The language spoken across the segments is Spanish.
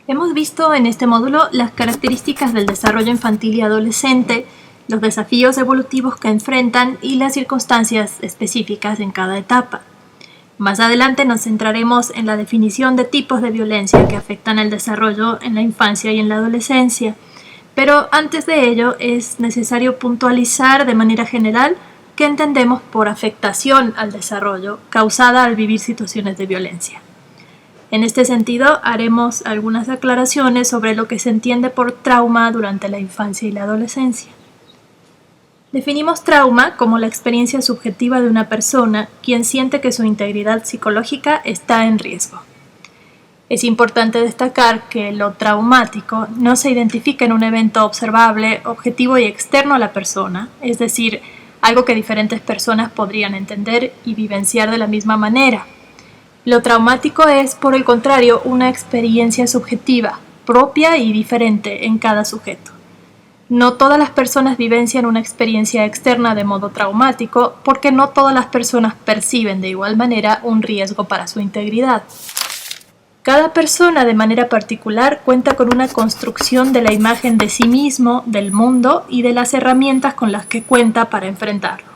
Hemos visto en este módulo las características del desarrollo infantil y adolescente, los desafíos evolutivos que enfrentan y las circunstancias específicas en cada etapa. Más adelante nos centraremos en la definición de tipos de violencia que afectan el desarrollo en la infancia y en la adolescencia. Pero antes de ello es necesario puntualizar de manera general qué entendemos por afectación al desarrollo causada al vivir situaciones de violencia. En este sentido, haremos algunas aclaraciones sobre lo que se entiende por trauma durante la infancia y la adolescencia. Definimos trauma como la experiencia subjetiva de una persona quien siente que su integridad psicológica está en riesgo. Es importante destacar que lo traumático no se identifica en un evento observable, objetivo y externo a la persona, es decir, algo que diferentes personas podrían entender y vivenciar de la misma manera. Lo traumático es, por el contrario, una experiencia subjetiva, propia y diferente en cada sujeto. No todas las personas vivencian una experiencia externa de modo traumático porque no todas las personas perciben de igual manera un riesgo para su integridad. Cada persona de manera particular cuenta con una construcción de la imagen de sí mismo, del mundo y de las herramientas con las que cuenta para enfrentarlo.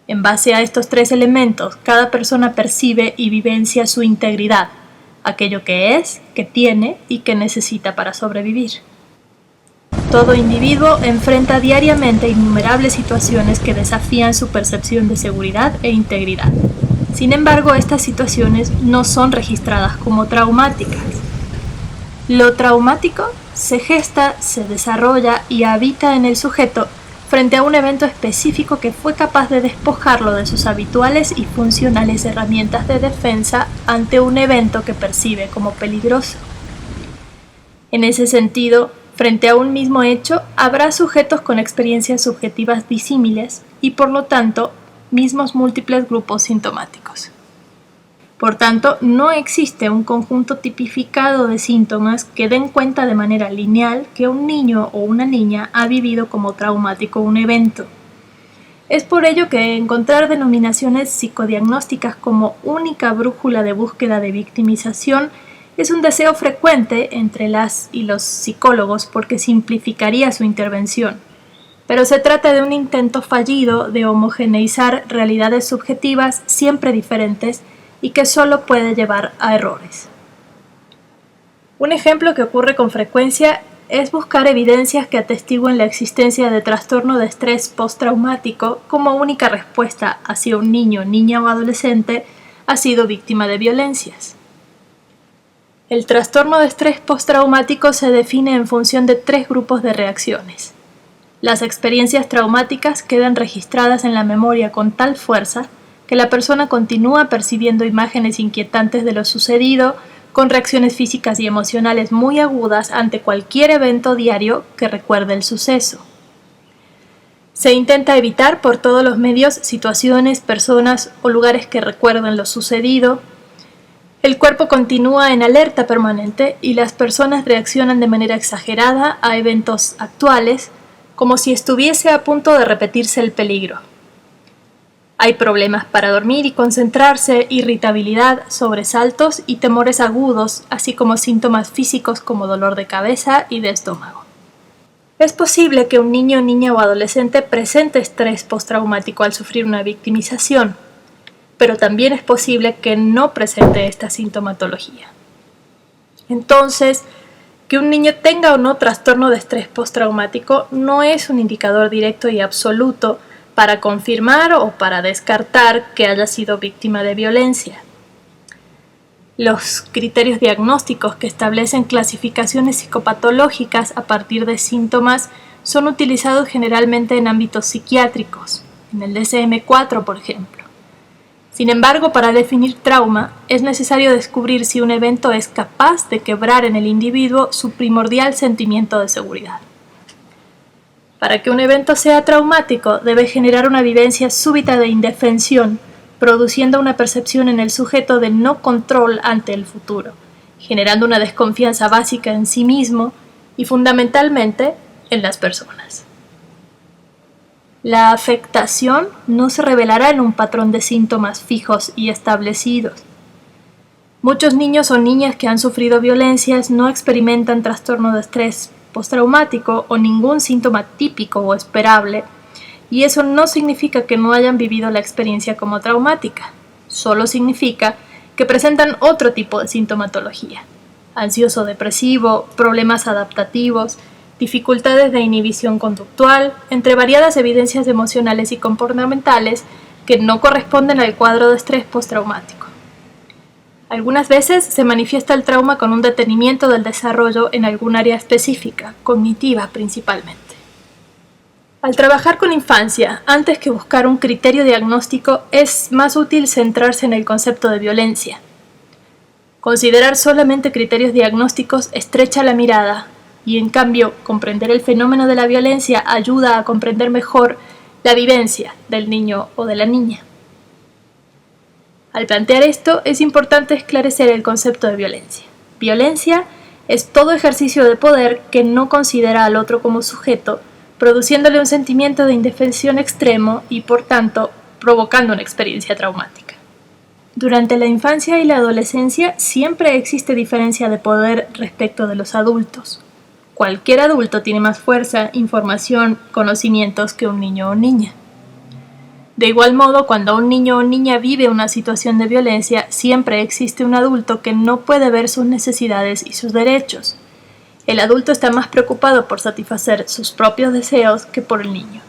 En base a estos tres elementos, cada persona percibe y vivencia su integridad, aquello que es, que tiene y que necesita para sobrevivir. Todo individuo enfrenta diariamente innumerables situaciones que desafían su percepción de seguridad e integridad. Sin embargo, estas situaciones no son registradas como traumáticas. Lo traumático se gesta, se desarrolla y habita en el sujeto frente a un evento específico que fue capaz de despojarlo de sus habituales y funcionales herramientas de defensa ante un evento que percibe como peligroso. En ese sentido, frente a un mismo hecho, habrá sujetos con experiencias subjetivas disímiles y, por lo tanto, mismos múltiples grupos sintomáticos. Por tanto, no existe un conjunto tipificado de síntomas que den cuenta de manera lineal que un niño o una niña ha vivido como traumático un evento. Es por ello que encontrar denominaciones psicodiagnósticas como única brújula de búsqueda de victimización es un deseo frecuente entre las y los psicólogos porque simplificaría su intervención. Pero se trata de un intento fallido de homogeneizar realidades subjetivas siempre diferentes y que solo puede llevar a errores. Un ejemplo que ocurre con frecuencia es buscar evidencias que atestiguen la existencia de trastorno de estrés postraumático como única respuesta a si un niño, niña o adolescente ha sido víctima de violencias. El trastorno de estrés postraumático se define en función de tres grupos de reacciones. Las experiencias traumáticas quedan registradas en la memoria con tal fuerza que la persona continúa percibiendo imágenes inquietantes de lo sucedido, con reacciones físicas y emocionales muy agudas ante cualquier evento diario que recuerde el suceso. Se intenta evitar por todos los medios situaciones, personas o lugares que recuerden lo sucedido. El cuerpo continúa en alerta permanente y las personas reaccionan de manera exagerada a eventos actuales, como si estuviese a punto de repetirse el peligro. Hay problemas para dormir y concentrarse, irritabilidad, sobresaltos y temores agudos, así como síntomas físicos como dolor de cabeza y de estómago. Es posible que un niño, niña o adolescente presente estrés postraumático al sufrir una victimización, pero también es posible que no presente esta sintomatología. Entonces, que un niño tenga o no trastorno de estrés postraumático no es un indicador directo y absoluto para confirmar o para descartar que haya sido víctima de violencia. Los criterios diagnósticos que establecen clasificaciones psicopatológicas a partir de síntomas son utilizados generalmente en ámbitos psiquiátricos, en el DSM-4, por ejemplo. Sin embargo, para definir trauma, es necesario descubrir si un evento es capaz de quebrar en el individuo su primordial sentimiento de seguridad. Para que un evento sea traumático, debe generar una vivencia súbita de indefensión, produciendo una percepción en el sujeto de no control ante el futuro, generando una desconfianza básica en sí mismo y fundamentalmente en las personas. La afectación no se revelará en un patrón de síntomas fijos y establecidos. Muchos niños o niñas que han sufrido violencias no experimentan trastorno de estrés postraumático o ningún síntoma típico o esperable, y eso no significa que no hayan vivido la experiencia como traumática, solo significa que presentan otro tipo de sintomatología: ansioso-depresivo, problemas adaptativos, dificultades de inhibición conductual, entre variadas evidencias emocionales y comportamentales que no corresponden al cuadro de estrés postraumático. Algunas veces se manifiesta el trauma con un detenimiento del desarrollo en algún área específica, cognitiva principalmente. Al trabajar con infancia, antes que buscar un criterio diagnóstico, es más útil centrarse en el concepto de violencia. Considerar solamente criterios diagnósticos estrecha la mirada y, en cambio, comprender el fenómeno de la violencia ayuda a comprender mejor la vivencia del niño o de la niña. Al plantear esto, es importante esclarecer el concepto de violencia. Violencia es todo ejercicio de poder que no considera al otro como sujeto, produciéndole un sentimiento de indefensión extremo y, por tanto, provocando una experiencia traumática. Durante la infancia y la adolescencia siempre existe diferencia de poder respecto de los adultos. Cualquier adulto tiene más fuerza, información, conocimientos que un niño o niña. De igual modo, cuando un niño o niña vive una situación de violencia, siempre existe un adulto que no puede ver sus necesidades y sus derechos. El adulto está más preocupado por satisfacer sus propios deseos que por el niño.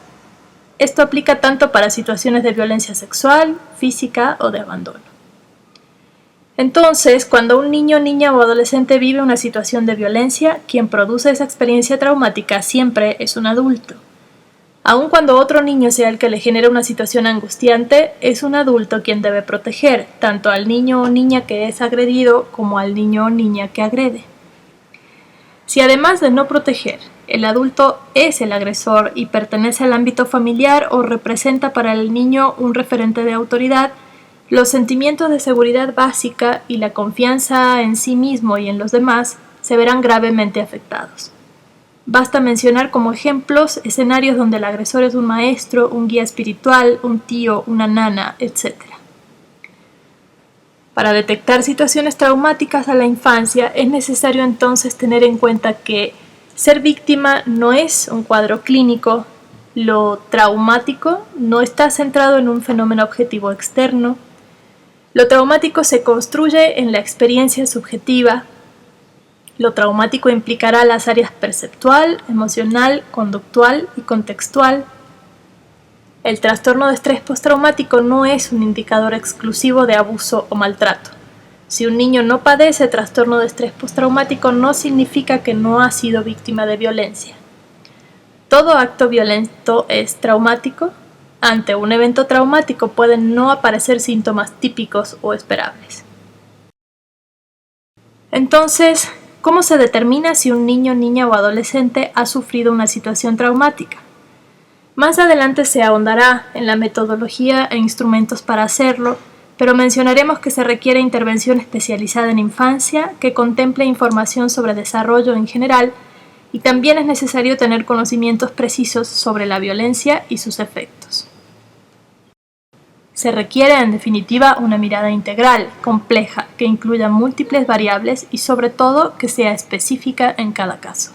Esto aplica tanto para situaciones de violencia sexual, física o de abandono. Entonces, cuando un niño, niña o adolescente vive una situación de violencia, quien produce esa experiencia traumática siempre es un adulto. Aun cuando otro niño sea el que le genera una situación angustiante, es un adulto quien debe proteger tanto al niño o niña que es agredido como al niño o niña que agrede. Si además de no proteger, el adulto es el agresor y pertenece al ámbito familiar o representa para el niño un referente de autoridad, los sentimientos de seguridad básica y la confianza en sí mismo y en los demás se verán gravemente afectados. Basta mencionar como ejemplos escenarios donde el agresor es un maestro, un guía espiritual, un tío, una nana, etc. Para detectar situaciones traumáticas a la infancia es necesario entonces tener en cuenta que ser víctima no es un cuadro clínico, lo traumático no está centrado en un fenómeno objetivo externo, lo traumático se construye en la experiencia subjetiva. Lo traumático implicará las áreas perceptual, emocional, conductual y contextual. El trastorno de estrés postraumático no es un indicador exclusivo de abuso o maltrato. Si un niño no padece trastorno de estrés postraumático, no significa que no ha sido víctima de violencia. Todo acto violento es traumático. Ante un evento traumático pueden no aparecer síntomas típicos o esperables. Entonces, ¿cómo se determina si un niño, niña o adolescente ha sufrido una situación traumática? Más adelante se ahondará en la metodología e instrumentos para hacerlo, pero mencionaremos que se requiere intervención especializada en infancia que contemple información sobre desarrollo en general, y también es necesario tener conocimientos precisos sobre la violencia y sus efectos. Se requiere, en definitiva, una mirada integral, compleja, que incluya múltiples variables y sobre todo que sea específica en cada caso.